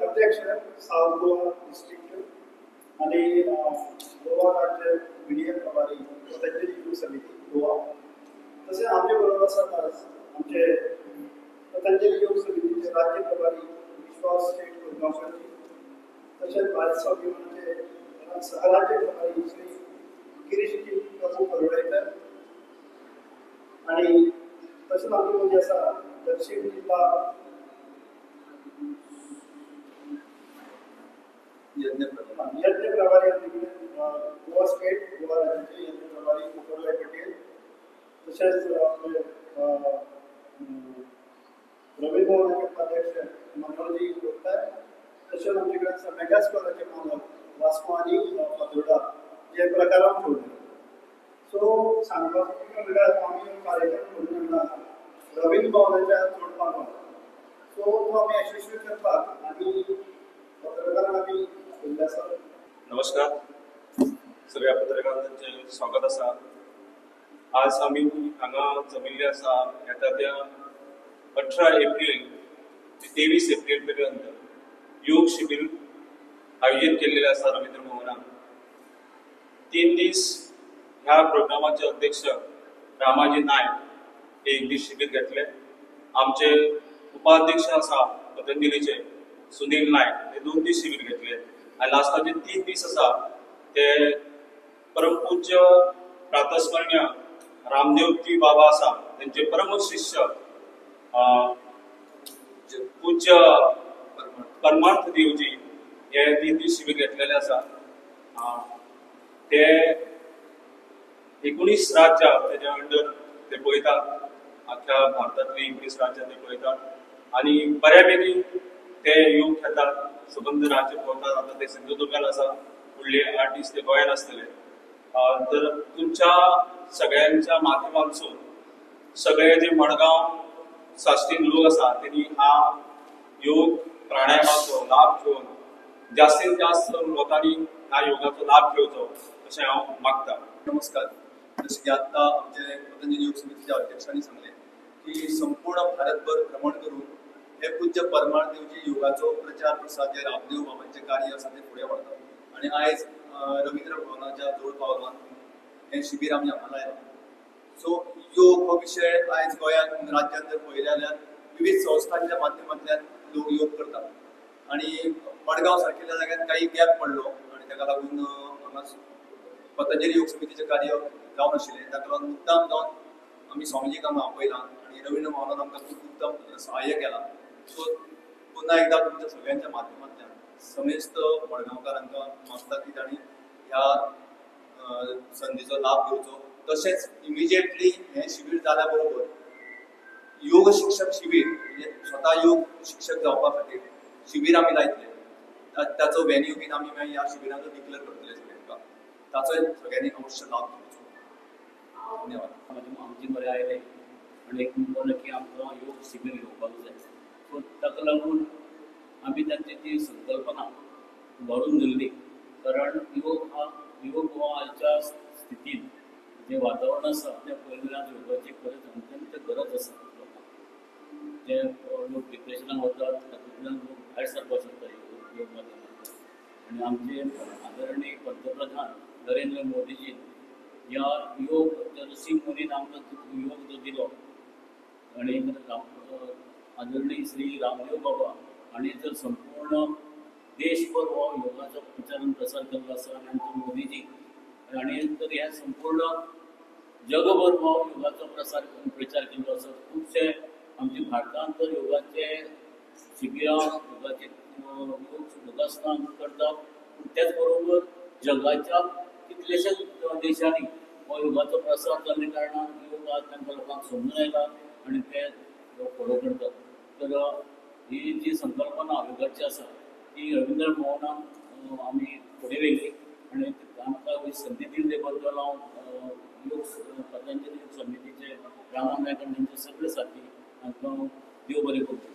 अध्यक्ष south Goa district आणि गोवा राज्य मीडिया प्रभारी पतंजली योग समिती गोवा तसे आमच्या बरोबर असतात आज आमचे पतंजली योग समितीचे राज्य प्रभारी विश्वास शेठ गुरगावकरजी तसेच भारत विमानाचे सहराज्य प्रभारी श्री गिरीशजी प्रभू करोडेकर आणि तसेच आमच्यामध्ये असा दक्षिण जिल्हा यज्ञ प्रभारी गोवा स्टेट गोवा राज्याचे यज्ञ प्रभारी मुकुंदभाई पटेल तसेच रवी भवनाचे उपाध्यक्ष मनोहरजी गोपकर तसेच आमच्याकडे मेगा स्कॉलरचे मालक वास्को आणि पदोडा जे प्रकारात ठेवले सो सांगपासून आम्ही कार्यक्रम करून रवींद्र भवनाच्या जोडपान सो तो आम्ही यशस्वी करतात आणि पत्रकारांना आम्ही नमस्कार सगळ्या पत्रकारांचे स्वागत असा आज आम्ही हांगा जमिल्ले आसा येता त्या 18 एप्रिल ते 23 एप्रिल पर्यंत योग शिबीर आयोजित केलेले आसा रवींद्र भवनात 3 दीस ह्या प्रोग्रामाचे अध्यक्ष रामाजी नायक एक दीस शिबीर घेतले आमचे उपाध्यक्ष आसा पतंजलीचे सुनील नायक हे 2 दीस शिबीर घेतले आणि लास्टाचे 3 दीस आसा ते परमपूज्य प्रातस्मरणीय रामदेवजी बाबा आसा त्यांचे परम शिष्य पूज्य परमार्थ देवजी हे 3 दीस शिबीर घेतलेले आसा ते 19 राज्यां तेच्या अंडर ते पळयतात अख्ख्या भारतातली 19 राज्यां ते पळयतात आणि बऱ्यापैकी ते योग खेळतात संबंध राज्य पळतात आता ते सिंधुदुर्गात आसा फुडले 8 दीस ते गोंयान आसतले तर तुमच्या सगळ्यांच्या माध्यमांतसून सगळे जे मडगांव साश्टीन लोक आसा त्यांनी हा योग प्राणायामाचो लाभ घेवन जास्तीत जास्त लोकांनी ह्या योगाचो लाभ घेवचो अशें हांव मागता. नमस्कार. जसे की आता आमचे पतंजली योग समितीच्या अध्यक्षांनी सांगले की संपूर्ण भारतभर भ्रमण करून हे पूज्य परमार्थदेवजी योगाचो प्रचार प्रसार जे रामदेव बाबांचे कार्य आसा ते फुडें व्हरतात आणि आयज रवींद्र भवनाच्या जोड पावलांत हे शिबीर आमी हांगा लायला. सो योग हो विशय आयज गोंयांत राज्यांत जर पळयलें जाल्यार विविध संस्थांच्या माध्यमांतल्यान लोक योग करतात आणि मडगांव सारकेल्या जाग्यात काही गॅप पडलो आणि ताका लागून हांगा पतंजली योग समितीचें कार्य जावन आशिल्लें ताका लागून मुद्दाम जावन आमी स्वामीजीक हांगा आपयलां आणि रवींद्र भवनान आमकां खूब उत्तम सहाय्य केलां. सो पुन्हा एकदा तुमच्या सगळ्यांच्या माध्यमांतल्यान समेस्त मडगांवकारांका मागता की तांणी ह्या संधीचो लाभ घेवचो. तशेंच इमिजिएटली हें शिबीर जाल्या बरोबर योग शिक्षक शिबीर म्हणजे स्वता योग शिक्षक जावपा खातीर शिबीर आमी लायतले ताचो वेन्यू बीन आमी मागीर ह्या शिबिराचो डिक्लेअर करतले सगळ्यांका ताचोय सगळ्यांनी अवश्य लाभ घेवचो. धन्यवाद. आमचे बरें आयले आनी एक म्हणलें की आमकां योग शिबीर घेवपाक जाय सो ताका लागून आमी तांची ती संकल्पना व्हरून दिल्ली कारण योग हो आयच्या स्थितीन जे वातावरण आसा त्या पयल्यान योगाची खरेंच अत्यंत गरज आसा लोकांक जे लोक डिप्रेशनाक वतात तातूंतल्यान लोक भायर सरपाक शकता योग माध्यमांतल्यान आनी आमचे आदरणीय पंतप्रधान नरेंद्र मोदीजीन ह्या योग ऋषी मुनीन आमकां योग जो दिलो आनी आदरणीय श्री रामदेव बाबा हांणी जर संपूर्ण देशभर हो योगाचो प्रचार आनी प्रसार केल्लो आसा आनी आमचे मोदीजी हांणी तर ह्या संपूर्ण जगभर हो योगाचो प्रचार केल्लो आसा. खुबशे आमच्या भारतांत तर योगाचे शिबिरां योगाचे योगासनां करतात पूण त्याच बरोबर जगाच्या कितलेशेच देशांनी हो योगाचो प्रसार जाल्ल्या कारणान योग आज तांकां लोकांक समजून येता आनी ते लोक फॉलो करतात. तर ही जी संकल्पना योगाची आसा ती रवींद्र भवनान आमी फुडें व्हेली आनी आमकां संधी दिल्ले बद्दल हांव योग पतंजली योग समितीचे रामा नायक आनी तांचे सगळे साथी हांकां देव बरें करूं.